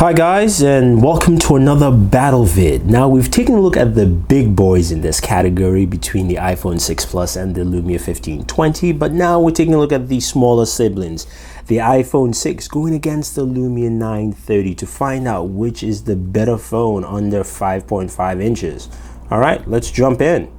Hi guys, and welcome to another battle vid. Now we've taken a look at the big boys in this category between the iPhone 6 Plus and the Lumia 1520, but now we're taking a look at the smaller siblings, the iPhone 6 going against the Lumia 930 to find out which is the better phone under 5.5 inches. All right, let's jump in.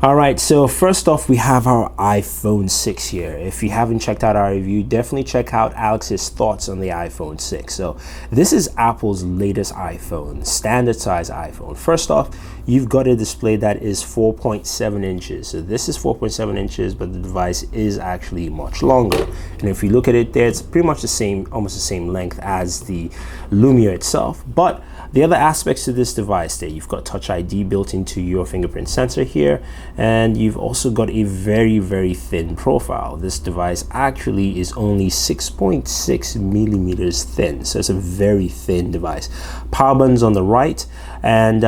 Alright, so first off, we have our iPhone 6 here. If you haven't checked out our review, definitely check out Alex's thoughts on the iPhone 6. So this is Apple's latest iPhone, standard size iPhone. First off, you've got a display that is 4.7 inches. So this is 4.7 inches, but the device is actually much longer. And if you look at it there, it's pretty much the same, almost the same length as the Lumia itself. But the other aspects to this device there, you've got Touch ID built into your fingerprint sensor here, and you've also got a very thin profile. This device actually is only 6.6 millimeters thin, so it's a very thin device. Power buttons on the right, and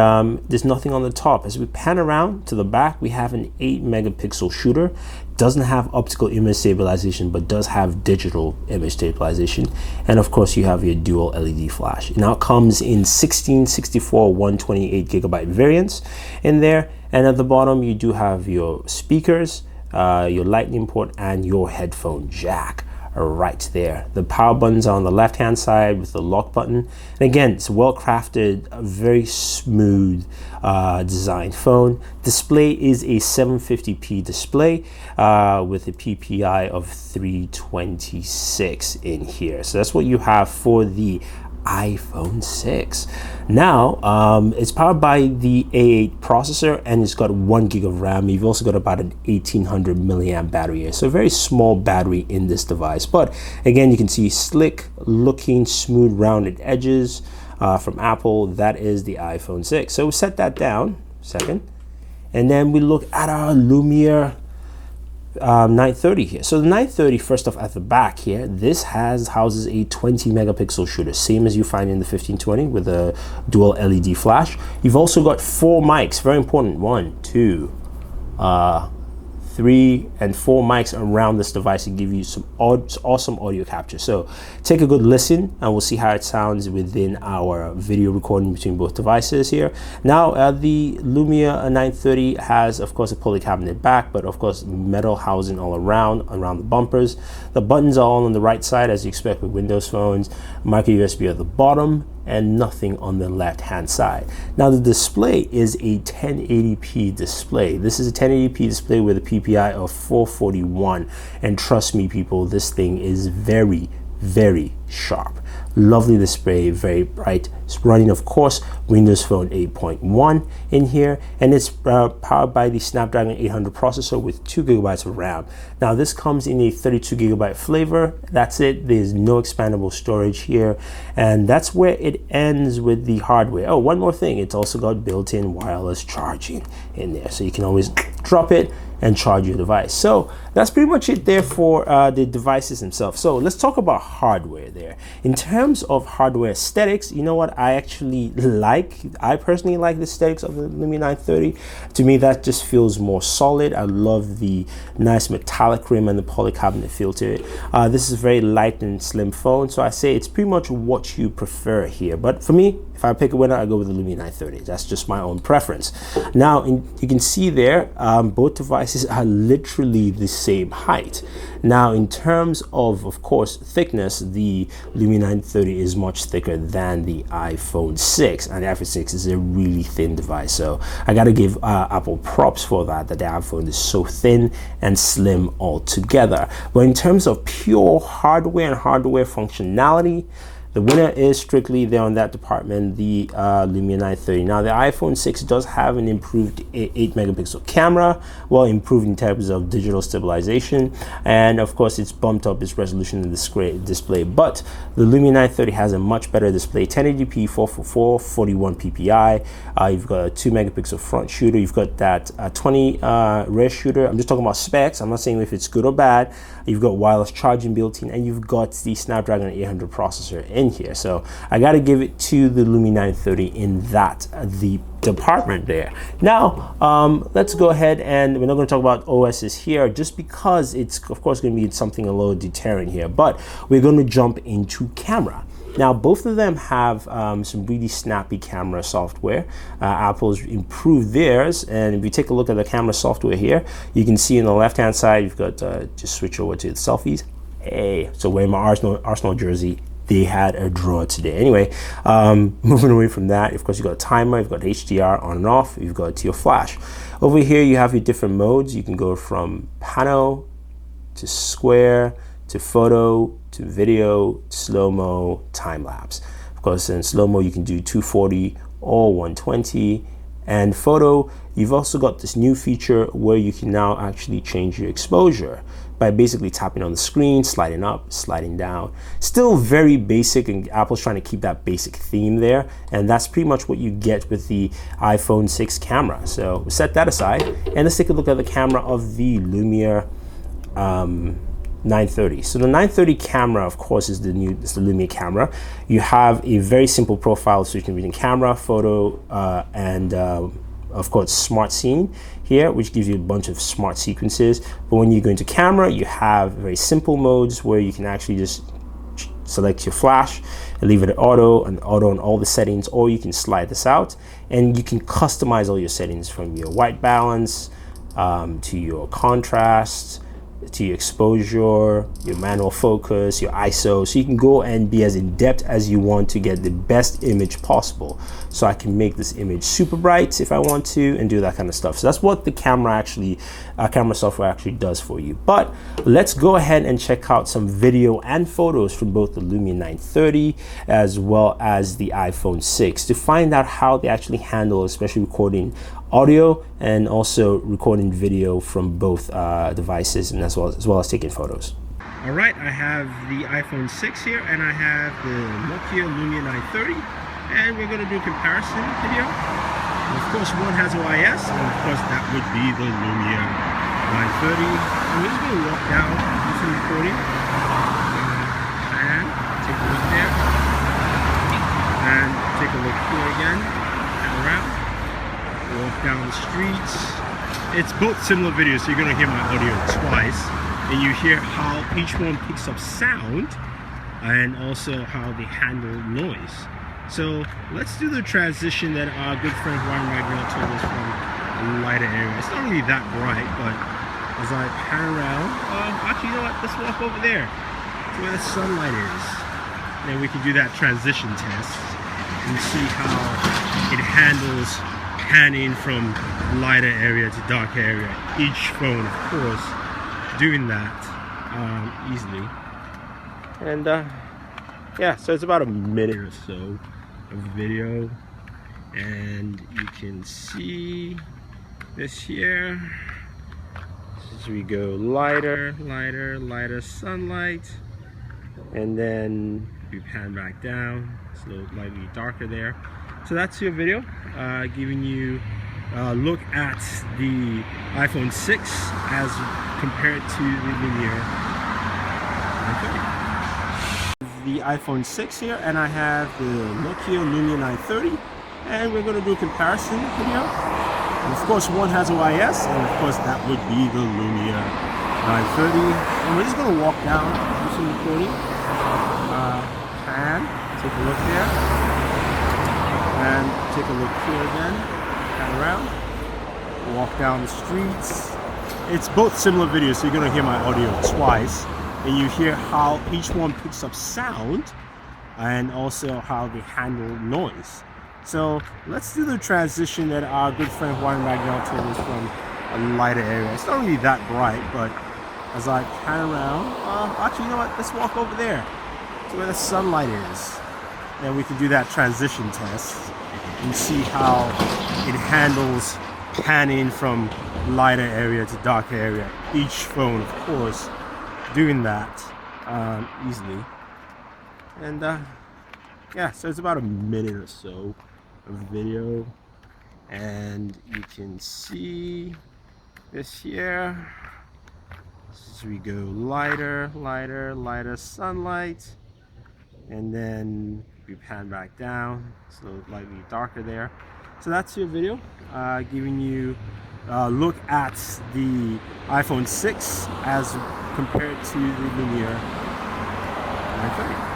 there's nothing on the top. As we pan around to the back, we have an 8 megapixel shooter. Doesn't have optical image stabilization, but does have digital image stabilization. And of course, you have your dual LED flash. It now comes in 16, 64, 128 gigabyte variants in there. And at the bottom, you do have your speakers, your lightning port, and your headphone jack right there. The power buttons are on the left hand side with the lock button, and again, it's well crafted, a very smooth designed phone. Display is a 750p display with a PPI of 326 in here. So that's what you have for the iPhone 6. Now it's powered by the A8 processor, and it's got 1 gig of RAM. You've also got about an 1800 milliamp battery here, so a very small battery in this device. But again, you can see slick looking, smooth rounded edges from Apple. That is the iPhone 6. So we set that down second, and then we look at our Lumia 930 here. So the 930, first off, at the back here, this houses a 20 megapixel shooter, same as you find in the 1520 with a dual LED flash. You've also got 4 mics, very important, 1, 2, 3 and 4 mics around this device to give you some awesome audio capture. So take a good listen, and we'll see how it sounds within our video recording between both devices here. Now the Lumia 930 has, of course, a pulley cabinet back, but of course metal housing all around the bumpers. The buttons are all on the right side, as you expect with Windows phones. Micro USB at the bottom, and nothing on the left hand side. Now the display is a 1080p display. This is a 1080p display with a PPI of 441, and trust me people, this thing is very sharp. Lovely display, very bright. It's running, of course, Windows Phone 8.1 in here, and it's powered by the Snapdragon 800 processor with 2 gigabytes of RAM. Now this comes in a 32 gigabyte flavor. That's it. There's no expandable storage here, and that's where it ends with the hardware. Oh, one more thing, it's also got built-in wireless charging in there, so you can always drop it and charge your device. So that's pretty much it there for the devices themselves. So let's talk about hardware there. In terms of hardware aesthetics, you know what I personally like the aesthetics of the Lumia 930. To me, that just feels more solid. I love the nice metallic rim and the polycarbonate feel to it. This is a very light and slim phone, so I say it's pretty much what you prefer here. But for me, if I pick a winner, I go with the Lumia 930. That's just my own preference. Now, you can see there, both devices are literally the same height. Now, in terms of course, thickness, the Lumia 930 is much thicker than the iPhone 6, and the iPhone 6 is a really thin device. So I gotta give Apple props for that the iPhone is so thin and slim altogether. But in terms of pure hardware and hardware functionality, the winner is strictly there on that department, the Lumia 930. Now, the iPhone 6 does have an improved 8 megapixel camera, well, improved in terms of digital stabilization, and of course, it's bumped up its resolution in the display. But the Lumia 930 has a much better display, 1080p, 444, 41 PPI. You've got a 2 megapixel front shooter. You've got that 20 rear shooter. I'm just talking about specs. I'm not saying if it's good or bad. You've got wireless charging built in, and you've got the Snapdragon 800 processor in in here. So I got to give it to the Lumia 930 in that the department there. Now let's go ahead, and we're not going to talk about OSs here just because it's of course going to be something a little deterrent here, but we're going to jump into camera. Now, both of them have some really snappy camera software. Apple's improved theirs, and if you take a look at the camera software here, you can see on the left-hand side, you've got, just switch over to the selfies. Hey, so wearing my Arsenal jersey, they had a draw today. Anyway, moving away from that, of course, you've got a timer, you've got HDR on and off, you've got your flash. Over here, you have your different modes. You can go from pano to square, to photo, to video, to slow-mo, time-lapse. Of course, in slow-mo, you can do 240 or 120. And photo, you've also got this new feature where you can now actually change your exposure by basically tapping on the screen, sliding up, sliding down. Still very basic, and Apple's trying to keep that basic theme there. And that's pretty much what you get with the iPhone 6 camera. So we'll set that aside, and let's take a look at the camera of the Lumia 930. So the 930 camera, of course, is the Lumia camera. You have a very simple profile switching between camera, photo, and of course, smart scene here, which gives you a bunch of smart sequences. But when you go into camera, you have very simple modes where you can actually just select your flash and leave it at auto on all the settings, or you can slide this out and you can customize all your settings from your white balance to your contrast, to your exposure, your manual focus, your ISO. So you can go and be as in depth as you want to get the best image possible. So I can make this image super bright if I want to, and do that kind of stuff. So that's what the camera software actually does for you. But let's go ahead and check out some video and photos from both the Lumia 930 as well as the iPhone 6 to find out how they actually handle, especially recording audio and also recording video from both devices, and as well as taking photos. All right, I have the iPhone 6 here, and I have the Nokia Lumia 930, and we're going to do a comparison video. And of course, one has OIS, and of course that would be the Lumia 930. And we're just going to walk down, do some recording, and take a look there, and take a look here again, and around. Walk down the streets. It's both similar videos, so you're going to hear my audio twice, and you hear how each one picks up sound and also how they handle noise. So let's do the transition that our good friend Ryan Wagner told us from a lighter area. It's not really that bright, but as I pan around, actually, you know what? Let's walk over there to where the sunlight is. Then we can do that transition test and see how it handles panning from lighter area to darker area. Each phone, of course, doing that easily. And yeah, so it's about a minute or so of video, and you can see this here as we go lighter sunlight, and then we pan back down. It's a little lightly darker there. So that's your video, giving you a look at the iPhone 6 as compared to the Lumia 930. The iPhone 6 here, and I have the Nokia Lumia 930, and we're going to do a comparison video. And of course, one has OIS, and of course that would be the Lumia 930. And we're just going to walk down, do some recording, and take a look here. And take a look here again, and around, walk down the streets. It's both similar videos, so you're going to hear my audio twice, and you hear how each one picks up sound and also how they handle noise. So let's do the transition that our good friend Juan Magnell told us from a lighter area. It's not really that bright, but as I pan around, actually, you know what? Let's walk over there to where the sunlight is. And we can do that transition test and see how it handles panning from lighter area to darker area. Each phone, of course, doing that easily. And yeah, so it's about a minute or so of video, and you can see this here as we go lighter sunlight, and then we pan back down, so lightly darker there. So that's your video, giving you a look at the iPhone 6 as compared to the Lumia 930.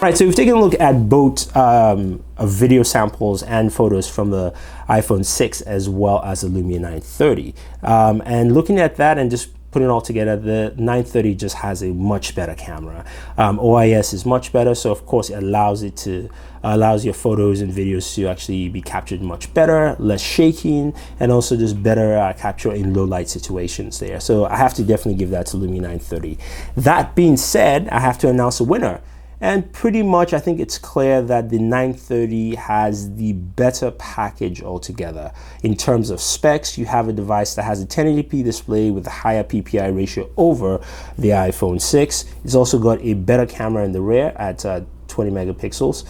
Right, so we've taken a look at both video samples and photos from the iPhone 6 as well as the Lumia 930. And looking at that and just putting it all together, the 930 just has a much better camera. OIS is much better, so of course it allows your photos and videos to actually be captured much better, less shaking, and also just better capture in low light situations there. So I have to definitely give that to Lumia 930. That being said, I have to announce a winner. And pretty much I think it's clear that the 930 has the better package altogether. In terms of specs, you have a device that has a 1080p display with a higher PPI ratio over the iPhone 6. It's also got a better camera in the rear at 20 megapixels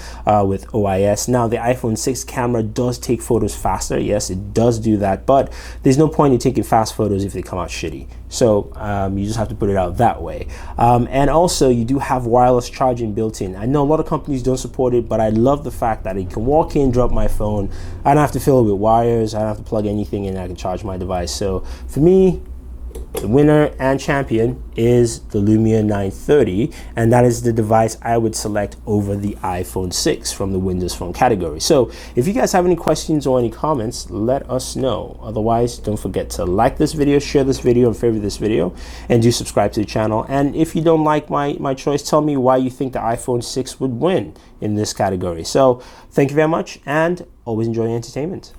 with OIS. Now the iPhone 6 camera does take photos faster. Yes, it does do that, but there's no point in taking fast photos if they come out shitty. So you just have to put it out that way. And also you do have wireless charging built in. I know a lot of companies don't support it, but I love the fact that I can walk in, drop my phone. I don't have to fill it with wires. I don't have to plug anything in. I can charge my device. So for me, the winner and champion is the Lumia 930, and that is the device I would select over the iPhone 6 from the Windows Phone category. So if you guys have any questions or any comments, let us know. Otherwise, don't forget to like this video, share this video, and favorite this video, and do subscribe to the channel. And if you don't like my choice, tell me why you think the iPhone 6 would win in this category. So thank you very much, and always enjoy your entertainment.